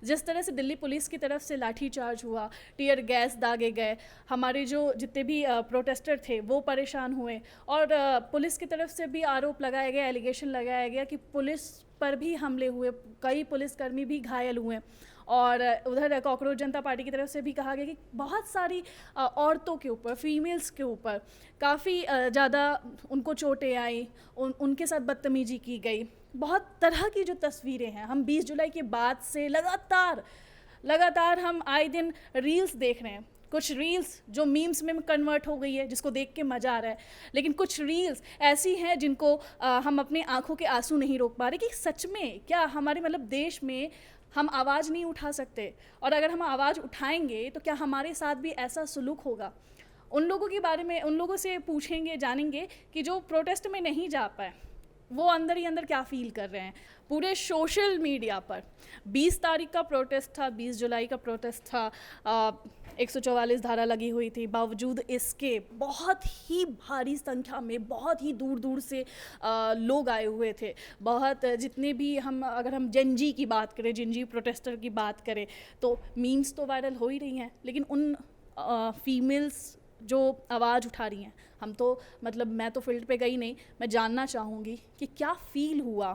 जिस तरह से दिल्ली पुलिस की तरफ से लाठीचार्ज हुआ, टीयर गैस दागे गए, हमारे जो जितने भी प्रोटेस्टर थे वो परेशान हुए, और पुलिस की तरफ से भी आरोप लगाया गया, एलिगेशन लगाया गया कि पुलिस पर भी हमले हुए, कई पुलिसकर्मी भी घायल हुए। और उधर कॉकरोच जनता पार्टी की तरफ से भी कहा गया कि बहुत सारी औरतों के ऊपर, फीमेल्स के ऊपर काफ़ी ज़्यादा उनको चोटें आई, उनके साथ बदतमीजी की गई। बहुत तरह की जो तस्वीरें हैं, हम 20 जुलाई के बाद से लगातार हम आए दिन रील्स देख रहे हैं। कुछ रील्स जो मीम्स में कन्वर्ट हो गई है, जिसको देख के मज़ा आ रहा है, लेकिन कुछ रील्स ऐसी हैं जिनको हम अपनी आंखों के आंसू नहीं रोक पा रहे कि सच में क्या हमारे मतलब देश में हम आवाज़ नहीं उठा सकते, और अगर हम आवाज़ उठाएंगे तो क्या हमारे साथ भी ऐसा सुलूक होगा। उन लोगों के बारे में, उन लोगों से पूछेंगे, जानेंगे कि जो प्रोटेस्ट में नहीं जा पाए वो अंदर ही अंदर क्या फील कर रहे हैं। पूरे सोशल मीडिया पर 20 तारीख का प्रोटेस्ट था, 20 जुलाई का प्रोटेस्ट था, 144 धारा लगी हुई थी, बावजूद इसके बहुत ही भारी संख्या में, बहुत ही दूर दूर से लोग आए हुए थे। बहुत जितने भी अगर हम जेनजी की बात करें, जेनजी प्रोटेस्टर की बात करें, तो मीम्स तो वायरल हो ही रही हैं, लेकिन उन फीमेल्स जो आवाज़ उठा रही हैं, हम तो मतलब मैं तो फील्ड पे गई नहीं, मैं जानना चाहूँगी कि क्या फ़ील हुआ,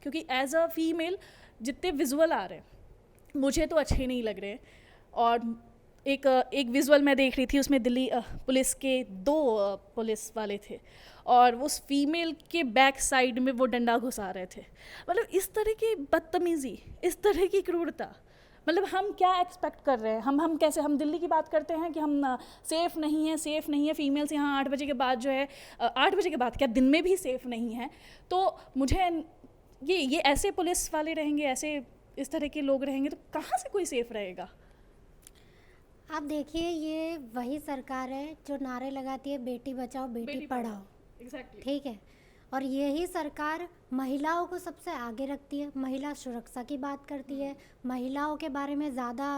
क्योंकि एज अ फीमेल जितने विजुअल आ रहे हैं मुझे तो अच्छे नहीं लग रहे। और एक विजुअल मैं देख रही थी, उसमें दिल्ली पुलिस के 2 पुलिस वाले थे, और उस फीमेल के बैक साइड में वो डंडा घुसा रहे थे। मतलब इस तरह की बदतमीज़ी, इस तरह की क्रूरता, मतलब हम क्या एक्सपेक्ट कर रहे हैं। हम कैसे, हम दिल्ली की बात करते हैं कि हम सेफ़ नहीं है फीमेल्स यहाँ 8 बजे के बाद जो है, 8 बजे के बाद क्या, दिन में भी सेफ़ नहीं है। तो मुझे ये ऐसे पुलिस वाले रहेंगे, ऐसे इस तरह के लोग रहेंगे, तो कहाँ से कोई सेफ़ रहेगा। आप देखिए, ये वही सरकार है जो नारे लगाती है बेटी बचाओ बेटी पढ़ाओ। एग्जैक्टली। ठीक है। और यही सरकार महिलाओं को सबसे आगे रखती है, महिला सुरक्षा की बात करती है, महिलाओं के बारे में ज़्यादा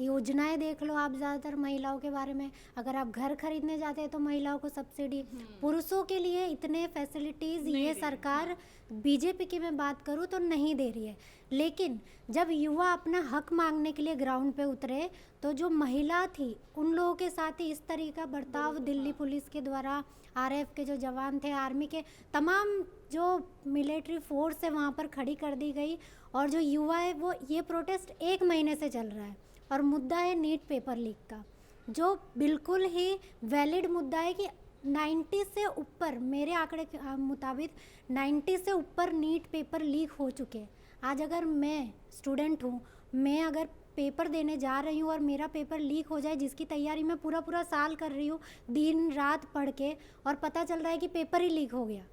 योजनाएं देख लो आप, ज़्यादातर महिलाओं के बारे में। अगर आप घर खरीदने जाते हैं तो महिलाओं को सब्सिडी, पुरुषों के लिए इतने फैसिलिटीज़ ये सरकार, बीजेपी की मैं बात करूँ तो नहीं दे रही है। लेकिन जब युवा अपना हक मांगने के लिए ग्राउंड पे उतरे तो जो महिला थी उन लोगों के साथ ही इस तरह का बर्ताव दिल्ली पुलिस के द्वारा, आरएफ के जो जवान थे, आर्मी के तमाम जो मिलिट्री फोर्स है वहाँ पर खड़ी कर दी गई। और जो युवा है वो, ये प्रोटेस्ट 1 महीने से चल रहा है, और मुद्दा है नीट पेपर लीक का, जो बिल्कुल ही वैलिड मुद्दा है कि 90 से ऊपर, मेरे आंकड़े के मुताबिक 90 से ऊपर नीट पेपर लीक हो चुके हैं। आज अगर मैं स्टूडेंट हूँ, मैं अगर पेपर देने जा रही हूँ और मेरा पेपर लीक हो जाए, जिसकी तैयारी मैं पूरा साल कर रही हूँ, दिन रात पढ़ के, और पता चल रहा है कि पेपर ही लीक हो गया,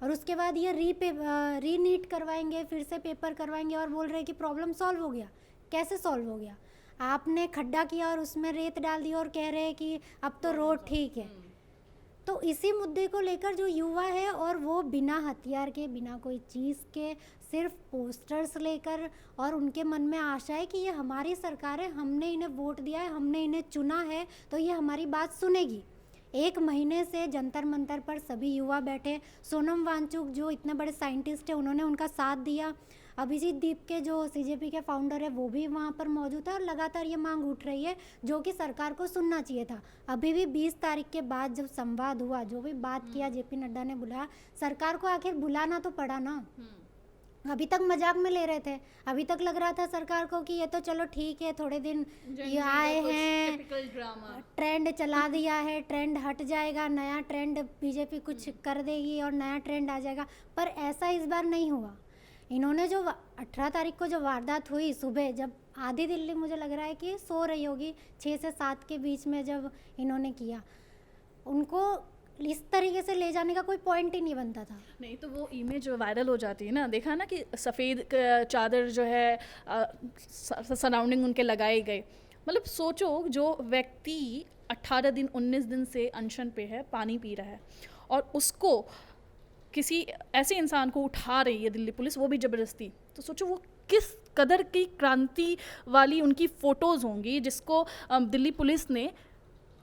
और उसके बाद ये री नीट करवाएंगे, फिर से पेपर करवाएंगे और बोल रहे हैं कि प्रॉब्लम सॉल्व हो गया। कैसे सॉल्व हो गया? आपने खड्डा किया और उसमें रेत डाल दी और कह रहे हैं कि अब तो रोड ठीक है। तो इसी मुद्दे को लेकर जो युवा है, और वो बिना हथियार के, बिना कोई चीज़ के, सिर्फ पोस्टर्स लेकर, और उनके मन में आशा है कि ये हमारी सरकार है, हमने इन्हें वोट दिया है, हमने इन्हें चुना है, तो ये हमारी बात सुनेगी। 1 महीने से जंतर मंतर पर सभी युवा बैठे, सोनम वांगचुक जो इतने बड़े साइंटिस्ट हैं उन्होंने उनका साथ दिया, अभिजीत दीप के जो सीजेपी के फाउंडर है वो भी वहाँ पर मौजूद है, और लगातार ये मांग उठ रही है जो कि सरकार को सुनना चाहिए था। अभी भी 20 तारीख के बाद जब संवाद हुआ, जो भी बात किया जेपी नड्डा ने बुलाया, सरकार को आखिर बुलाना तो पड़ा ना। अभी तक मजाक में ले रहे थे, अभी तक लग रहा था सरकार को कि ये तो चलो ठीक है, थोड़े दिन ये आए हैं, ट्रेंड चला दिया है, ट्रेंड हट जाएगा, नया ट्रेंड बीजेपी कुछ कर देगी और नया ट्रेंड आ जाएगा। पर ऐसा इस बार नहीं हुआ। इन्होंने जो 18 तारीख को जो वारदात हुई सुबह, जब आधी दिल्ली मुझे लग रहा है कि सो रही होगी, 6 से 7 के बीच में जब इन्होंने किया, उनको इस तरीके से ले जाने का कोई पॉइंट ही नहीं बनता था। नहीं तो वो इमेज वायरल हो जाती है ना, देखा ना कि सफ़ेद चादर जो है सराउंडिंग उनके लगाए गए। मतलब सोचो, जो व्यक्ति 18 दिन 19 दिन से अनशन पे है, पानी पी रहा है, और उसको किसी ऐसे इंसान को उठा रही है दिल्ली पुलिस, वो भी ज़बरदस्ती, तो सोचो वो किस कदर की क्रांति वाली उनकी फ़ोटोज़ होंगी, जिसको दिल्ली पुलिस ने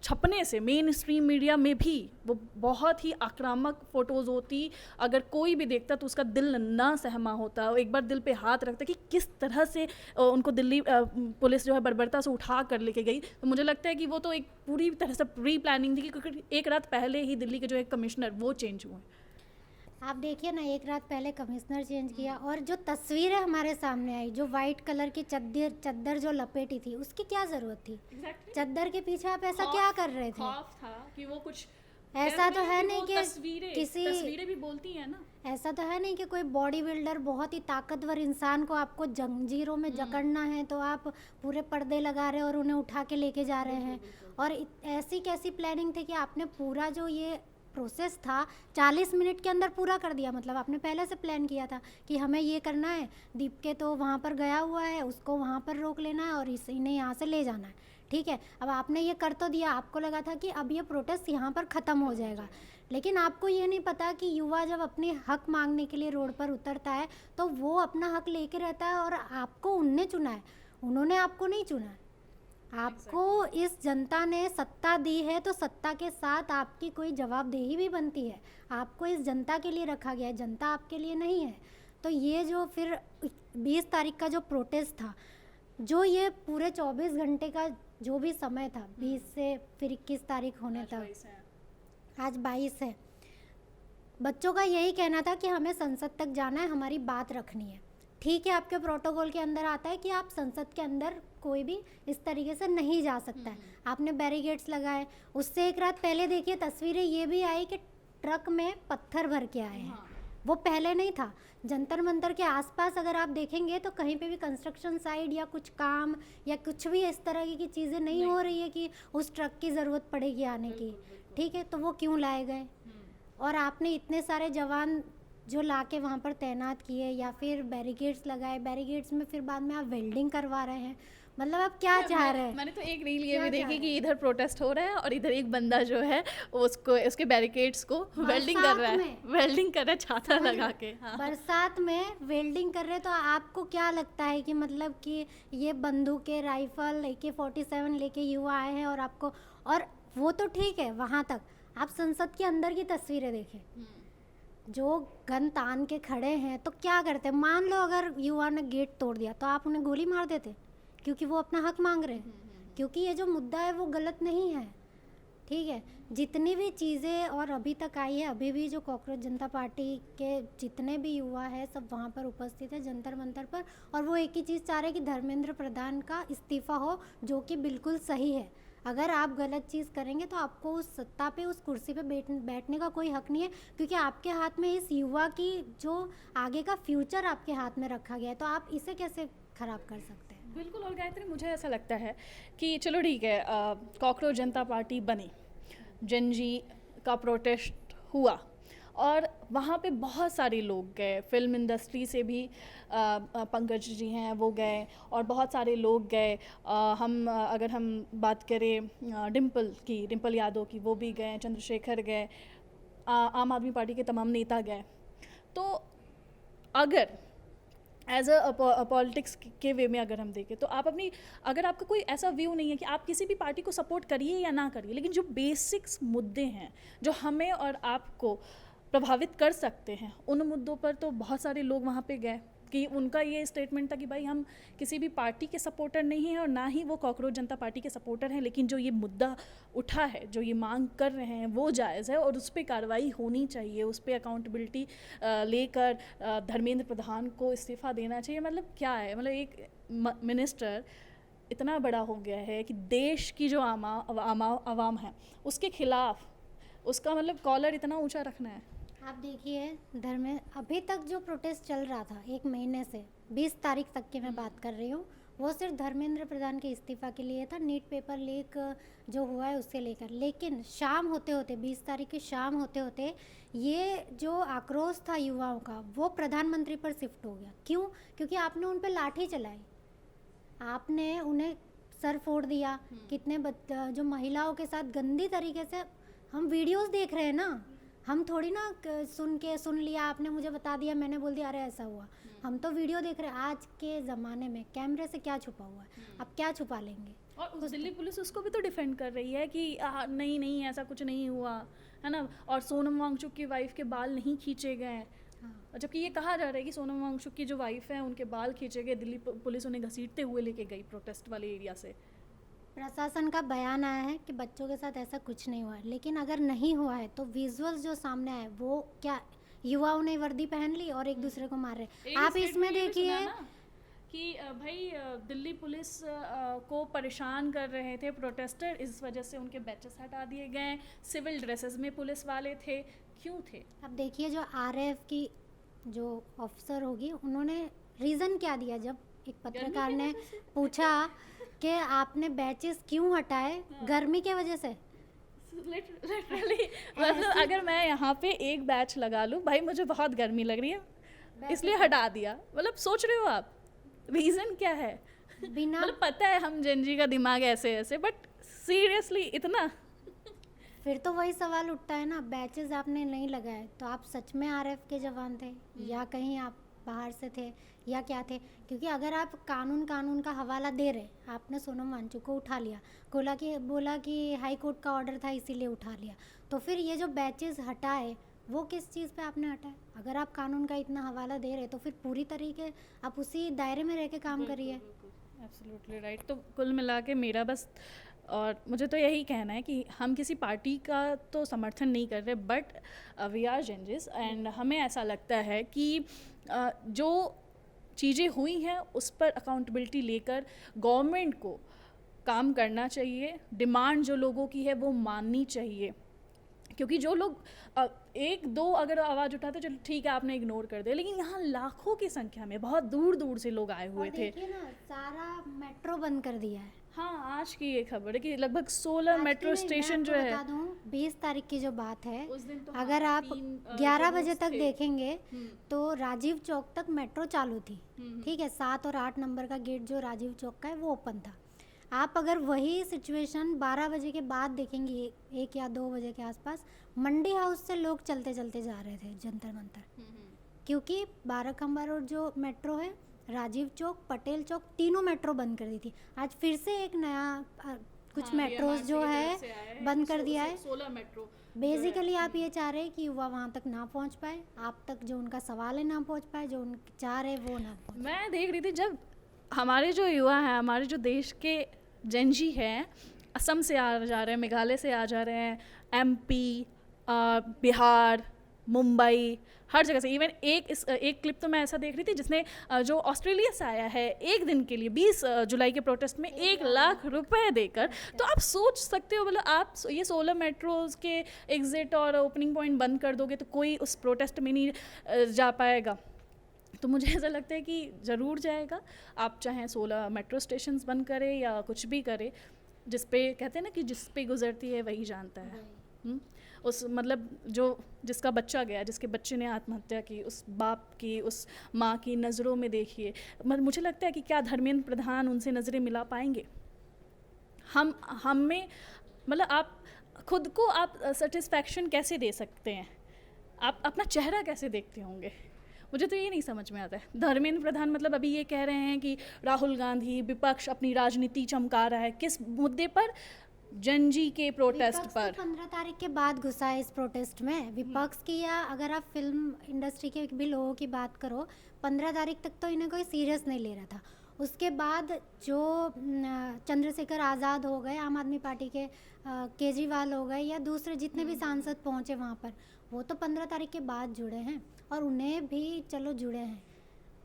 छपने से मेन स्ट्रीम मीडिया में भी वो बहुत ही आक्रामक फ़ोटोज़ होती, अगर कोई भी देखता तो उसका दिल ना सहमा होता, एक बार दिल पे हाथ रखता कि किस तरह से उनको दिल्ली पुलिस जो है बर्बरता से उठा कर लेके गई। तो मुझे लगता है कि वो तो एक पूरी तरह से प्री प्लानिंग थी, क्योंकि एक रात पहले ही दिल्ली के जो एक कमिश्नर वो चेंज हुए। आप देखिए ना, एक रात पहले कमिश्नर चेंज किया, और जो तस्वीरें हमारे सामने आई, जो वाइट कलर की चद्दर जो लपेटी थी, उसकी क्या ज़रूरत थी? चद्दर के पीछे आप ऐसा क्या कर रहे थे? खौफ था कि वो कुछ ऐसा तो है नहीं कि तस्वीरें भी बोलती हैं ना। ऐसा तो है नहीं कि कोई बॉडी बिल्डर बहुत ही ताकतवर इंसान को आपको जंजीरों में जकड़ना है तो आप पूरे पर्दे लगा रहे हैं और उन्हें उठा के लेके जा रहे हैं। और ऐसी कैसी प्लानिंग थी कि आपने पूरा जो ये प्रोसेस था 40 मिनट के अंदर पूरा कर दिया। मतलब आपने पहले से प्लान किया था कि हमें ये करना है, दीप के तो वहाँ पर गया हुआ है, उसको वहाँ पर रोक लेना है और इन्हें यहाँ से ले जाना है, ठीक है। अब आपने ये कर तो दिया, आपको लगा था कि अब ये प्रोटेस्ट यहाँ पर ख़त्म हो जाएगा, लेकिन आपको ये नहीं पता कि युवा जब अपने हक मांगने के लिए रोड पर उतरता है तो वो अपना हक लेके रहता है, और आपको उनने चुना है, उन्होंने आपको नहीं चुना है। आपको इस जनता ने सत्ता दी है तो सत्ता के साथ आपकी कोई जवाबदेही भी बनती है। आपको इस जनता के लिए रखा गया है, जनता आपके लिए नहीं है। तो ये जो फिर 20 तारीख का जो प्रोटेस्ट था, जो ये पूरे 24 घंटे का जो भी समय था, 20 से फिर 21 तारीख होने तक, आज 22 है, बच्चों का यही कहना था कि हमें संसद तक जाना है, हमारी बात रखनी है। ठीक है, आपके प्रोटोकॉल के अंदर आता है कि आप संसद के अंदर कोई भी इस तरीके से नहीं जा सकता है, आपने बैरिकेड्स लगाए। उससे एक रात पहले देखिए तस्वीरें ये भी आई कि ट्रक में पत्थर भर के आए हैं, वो पहले नहीं था। जंतर मंतर के आसपास अगर आप देखेंगे तो कहीं पे भी कंस्ट्रक्शन साइट या कुछ काम या कुछ भी इस तरह की चीज़ें नहीं हो रही है कि उस ट्रक की ज़रूरत पड़ेगी आने की, ठीक है। तो वो क्यों लाए गए? और आपने इतने सारे जवान जो ला के वहाँ पर तैनात किए या फिर बैरिकेड्स लगाए, बैरिकेड्स में फिर बाद में आप वेल्डिंग करवा रहे हैं, मतलब आप क्या चाह रहे हैं? मैंने तो एक रील ये भी देखी कि इधर प्रोटेस्ट हो रहा है और इधर एक बंदा जो है उसको उसके बैरिकेड्स को वेल्डिंग कर रहा है छाता लगा के। हाँ। बरसात में वेल्डिंग कर रहे, तो आपको क्या लगता है कि मतलब कि ये बंदूकें, राइफल, AK-47 लेके युवा आए हैं और आपको, और वो तो ठीक है वहाँ तक, आप संसद के अंदर की तस्वीरें देखें, जो गन तान के खड़े हैं तो क्या करते? मान लो अगर युवा ने गेट तोड़ दिया तो आप उन्हें गोली मार देते, क्योंकि वो अपना हक मांग रहे हैं, क्योंकि ये जो मुद्दा है वो गलत नहीं है, ठीक है। जितनी भी चीज़ें और अभी तक आई है, अभी भी जो कॉकरोच जनता पार्टी के जितने भी युवा है सब वहाँ पर उपस्थित है जंतर मंतर पर, और वो एक ही चीज़ चाह रहे हैं कि धर्मेंद्र प्रधान का इस्तीफ़ा हो, जो कि बिल्कुल सही है। अगर आप गलत चीज़ करेंगे तो आपको उस सत्ता पे, उस कुर्सी पे बैठने का कोई हक नहीं है, क्योंकि आपके हाथ में इस युवा की जो आगे का फ्यूचर आपके हाथ में रखा गया है, तो आप इसे कैसे ख़राब कर सकते हैं? बिल्कुल। और गायत्री, मुझे ऐसा लगता है कि चलो ठीक है, कॉकरोच जनता पार्टी बनी, जनजी का प्रोटेस्ट हुआ और वहाँ पे बहुत सारे लोग गए, फिल्म इंडस्ट्री से भी पंकज जी हैं वो गए और बहुत सारे लोग गए। अगर हम बात करें डिम्पल यादव की, वो भी गए, चंद्रशेखर गए, आम आदमी पार्टी के तमाम नेता गए। तो अगर एज अ पॉलिटिक्स के वे में अगर हम देखें तो आप अगर आपका कोई ऐसा व्यू नहीं है कि आप किसी भी पार्टी को सपोर्ट करिए या ना करिए, लेकिन जो बेसिक्स मुद्दे हैं जो हमें और आपको प्रभावित कर सकते हैं, उन मुद्दों पर तो बहुत सारे लोग वहाँ पे गए। कि उनका ये स्टेटमेंट था कि भाई हम किसी भी पार्टी के सपोर्टर नहीं हैं और ना ही वो कॉकरोच जनता पार्टी के सपोर्टर हैं, लेकिन जो ये मुद्दा उठा है, जो ये मांग कर रहे हैं, वो जायज़ है और उस पर कार्रवाई होनी चाहिए, उस पर अकाउंटेबिलिटी लेकर धर्मेंद्र प्रधान को इस्तीफ़ा देना चाहिए। मतलब क्या है, मतलब एक मिनिस्टर इतना बड़ा हो गया है कि देश की जो आवाम है उसके खिलाफ उसका मतलब कॉलर इतना ऊंचा रखना है। आप देखिए अभी तक जो प्रोटेस्ट चल रहा था 1 महीने से, 20 तारीख तक की मैं बात कर रही हूँ, वो सिर्फ धर्मेंद्र प्रधान के इस्तीफ़ा के लिए था, नीट पेपर लीक जो हुआ है उससे लेकर। लेकिन शाम होते होते, 20 तारीख की शाम होते होते, ये जो आक्रोश था युवाओं का वो प्रधानमंत्री पर शिफ्ट हो गया। क्यों? क्योंकि आपने उन पर लाठी चलाई, आपने उन्हें सर फोड़ दिया। कितने जो महिलाओं के साथ गंदी तरीके से, हम वीडियोस देख रहे हैं ना, हम थोड़ी ना सुन लिया, आपने मुझे बता दिया, मैंने बोल दिया अरे ऐसा हुआ। हम तो वीडियो देख रहे हैं। आज के ज़माने में कैमरे से क्या छुपा हुआ है, अब क्या छुपा लेंगे। और उस दिल्ली पुलिस उसको भी तो डिफेंड कर रही है कि नहीं नहीं ऐसा कुछ नहीं हुआ है ना, और सोनम वांगचुक की वाइफ के बाल नहीं खींचे गए हैं। हाँ। जबकि ये कहा जा रहा है कि सोनम वांगचुक की जो वाइफ है उनके बाल खींचे गए, दिल्ली पुलिस उन्हें घसीटते हुए लेके गई प्रोटेस्ट वाले एरिया से। प्रशासन का बयान आया है कि बच्चों के साथ ऐसा कुछ नहीं हुआ है, लेकिन अगर नहीं हुआ है तो विजुअल्स जो सामने आए वो क्या, युवाओं ने वर्दी पहन ली और एक दूसरे को मार रहे। आप इसमें देखिए कि भाई दिल्ली पुलिस को परेशान कर रहे थे प्रोटेस्टर, इस वजह से उनके बैचेस हटा दिए गए। सिविल ड्रेसेस में पुलिस वाले थे, क्यों थे? अब देखिए जो आरएएफ की जो ऑफिसर होगी उन्होंने रीज़न क्या दिया जब एक पत्रकार ने पूछा कि आपने बैचेस क्यों हटाए, गर्मी के वजह से। लिटरली मतलब अगर मैं यहाँ पे एक बैच लगा लूँ, भाई मुझे बहुत गर्मी लग रही है इसलिए हटा दिया, मतलब सोच रहे हो आप रीज़न क्या है? बिना मतलब पता है हम जेनजी का दिमाग ऐसे ऐसे, बट सीरियसली इतना। फिर तो वही सवाल उठता है ना, बैचेस आपने नहीं लगाए तो आप सच में आरएएफ के जवान थे या कहीं आप बाहर से थे या क्या थे? क्योंकि अगर आप कानून का हवाला दे रहे, आपने सोनम वांगचुक को उठा लिया, बोला कि हाई कोर्ट का ऑर्डर था इसीलिए उठा लिया, तो फिर ये जो बैचेस हटाए वो किस चीज़ पे आपने हटाए? अगर आप कानून का इतना हवाला दे रहे तो फिर पूरी तरीके आप उसी दायरे में रह के काम करिए। Absolutely right. तो कुल मिला के मेरा बस, और मुझे तो यही कहना है कि हम किसी पार्टी का तो समर्थन नहीं कर रहे, बट वी आर जेंजिस एंड हमें ऐसा लगता है कि जो चीज़ें हुई हैं उस पर अकाउंटेबिलिटी लेकर गवर्नमेंट को काम करना चाहिए। डिमांड जो लोगों की है वो माननी चाहिए, क्योंकि जो लोग एक दो अगर आवाज़ उठाते चलो ठीक है आपने इग्नोर कर दिया, लेकिन यहाँ लाखों की संख्या में बहुत दूर दूर से लोग आए हुए थे। देखिए ना, सारा मेट्रो बंद कर दिया है। हाँ, आज की ये खबर है कि लगभग 16 मेट्रो स्टेशन जो है, बता दूं 20 तारीख की जो बात है, उस दिन तो अगर हाँ, आप 3 11 बजे तक थे। देखेंगे तो राजीव चौक तक मेट्रो चालू थी। ठीक है, 7 और 8 नंबर का गेट जो राजीव चौक का है वो ओपन था। आप अगर वही सिचुएशन 12 बजे के बाद देखेंगे, 1 या 2 बजे के आसपास, मंडी हाउस से लोग चलते चलते जा रहे थे जंतर मंतर, क्योंकि बाराखंबा रोड जो मेट्रो है, राजीव चौक, पटेल चौक, तीनों मेट्रो बंद कर दी थी। आज फिर से एक नया कुछ मेट्रोज जो है बंद कर दिया है। 16 मेट्रो। बेसिकली आप ये चाह रहे हैं कि युवा वहाँ तक ना पहुँच पाए, आप तक जो उनका सवाल है ना पहुँच पाए, जो उन चाह रहे वो ना पहुँच। मैं देख रही थी जब हमारे जो युवा हैं, हमारे जो देश के जेनजी हैं, असम से आ जा रहे हैं, मेघालय से आ जा रहे हैं, एमपी, बिहार, मुंबई, हर जगह से। इवन एक क्लिप तो मैं ऐसा देख रही थी जिसने जो ऑस्ट्रेलिया से आया है एक दिन के लिए 20 जुलाई के प्रोटेस्ट में 1 लाख रुपए देकर। तो आप सोच सकते हो, मतलब आप ये 16 मेट्रोज के एग्जिट और ओपनिंग पॉइंट बंद कर दोगे तो कोई उस प्रोटेस्ट में नहीं जा पाएगा। तो मुझे ऐसा लगता है कि ज़रूर जाएगा। आप चाहें 16 मेट्रो स्टेशंस बंद करें या कुछ भी करें, जिस पे कहते हैं ना कि जिस पे गुजरती है वही जानता है। उस मतलब जो जिसका बच्चा गया, जिसके बच्चे ने आत्महत्या की, उस बाप की, उस माँ की नज़रों में देखिए, मुझे लगता है कि क्या धर्मेंद्र प्रधान उनसे नज़रें मिला पाएंगे? हम में मतलब आप खुद को आप सेटिस्फैक्शन कैसे दे सकते हैं? आप अपना चेहरा कैसे देखते होंगे? मुझे तो ये नहीं समझ में आता है। धर्मेंद्र प्रधान मतलब अभी ये कह रहे हैं कि राहुल गांधी विपक्ष अपनी राजनीति चमका रहा है। किस मुद्दे पर? जनजी के प्रोटेस्ट पर। 15 तारीख के बाद घुसा है इस प्रोटेस्ट में विपक्ष की, या अगर आप फिल्म इंडस्ट्री के भी लोगों की बात करो, 15 तारीख तक तो इन्हें कोई सीरियस नहीं ले रहा था। उसके बाद जो चंद्रशेखर आज़ाद हो गए, आम आदमी पार्टी के केजरीवाल हो गए, या दूसरे जितने भी सांसद पहुंचे वहाँ पर, वो तो 15 तारीख के बाद जुड़े हैं, और उन्हें भी चलो जुड़े हैं,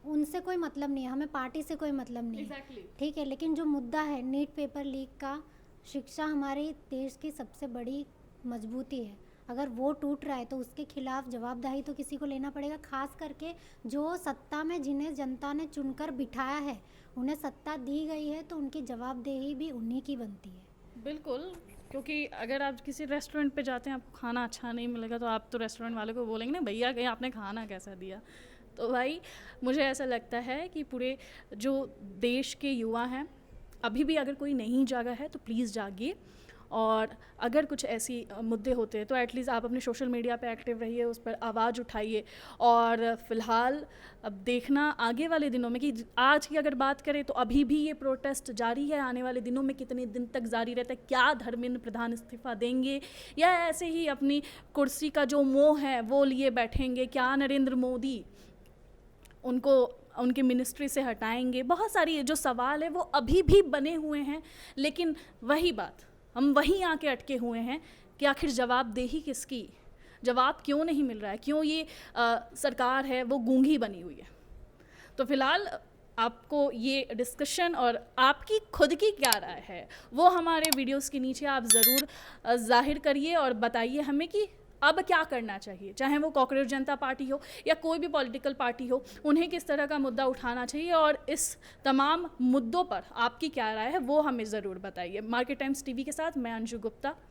उनसे कोई मतलब नहीं है, हमें पार्टी से कोई मतलब नहीं है। ठीक है, लेकिन जो मुद्दा है नीट पेपर लीक का, शिक्षा हमारे देश की सबसे बड़ी मजबूती है, अगर वो टूट रहा है तो उसके खिलाफ जवाबदेही तो किसी को लेना पड़ेगा। खास करके जो सत्ता में जिन्हें जनता ने चुनकर बिठाया है, उन्हें सत्ता दी गई है, तो उनकी जवाबदेही भी उन्हीं की बनती है। बिल्कुल, क्योंकि अगर आप किसी रेस्टोरेंट पे जाते हैं, आपको खाना अच्छा नहीं मिलेगा तो आप तो रेस्टोरेंट वाले को बोलेंगे ना, भैया कि आपने खाना कैसा दिया। तो भाई मुझे ऐसा लगता है कि पूरे जो देश के युवा हैं, अभी भी अगर कोई नहीं जागा है तो प्लीज़ जागिए और अगर कुछ ऐसी मुद्दे होते हैं तो एटलीस्ट आप अपने सोशल मीडिया पे एक्टिव रहिए, उस पर आवाज़ उठाइए। और फ़िलहाल अब देखना आगे वाले दिनों में कि आज की अगर बात करें तो अभी भी ये प्रोटेस्ट जारी है, आने वाले दिनों में कितने दिन तक जारी रहता है, क्या धर्मेंद्र प्रधान इस्तीफ़ा देंगे या ऐसे ही अपनी कुर्सी का जो मोह है वो लिए बैठेंगे, क्या नरेंद्र मोदी उनको उनकी मिनिस्ट्री से हटाएंगे। बहुत सारी जो सवाल है वो अभी भी बने हुए हैं, लेकिन वही बात, हम वहीं आके अटके हुए हैं कि आखिर जवाबदेही किसकी, जवाब क्यों नहीं मिल रहा है, क्यों ये सरकार है वो गूंगी बनी हुई है। तो फिलहाल आपको ये डिस्कशन और आपकी खुद की क्या राय है वो हमारे वीडियोस के नीचे आप ज़रूर जाहिर करिए और बताइए हमें कि अब क्या करना चाहिए, चाहे वो कॉकरोच जनता पार्टी हो या कोई भी पॉलिटिकल पार्टी हो, उन्हें किस तरह का मुद्दा उठाना चाहिए और इस तमाम मुद्दों पर आपकी क्या राय है वो हमें ज़रूर बताइए। मार्केट टाइम्स टीवी के साथ मैं अंशु गुप्ता।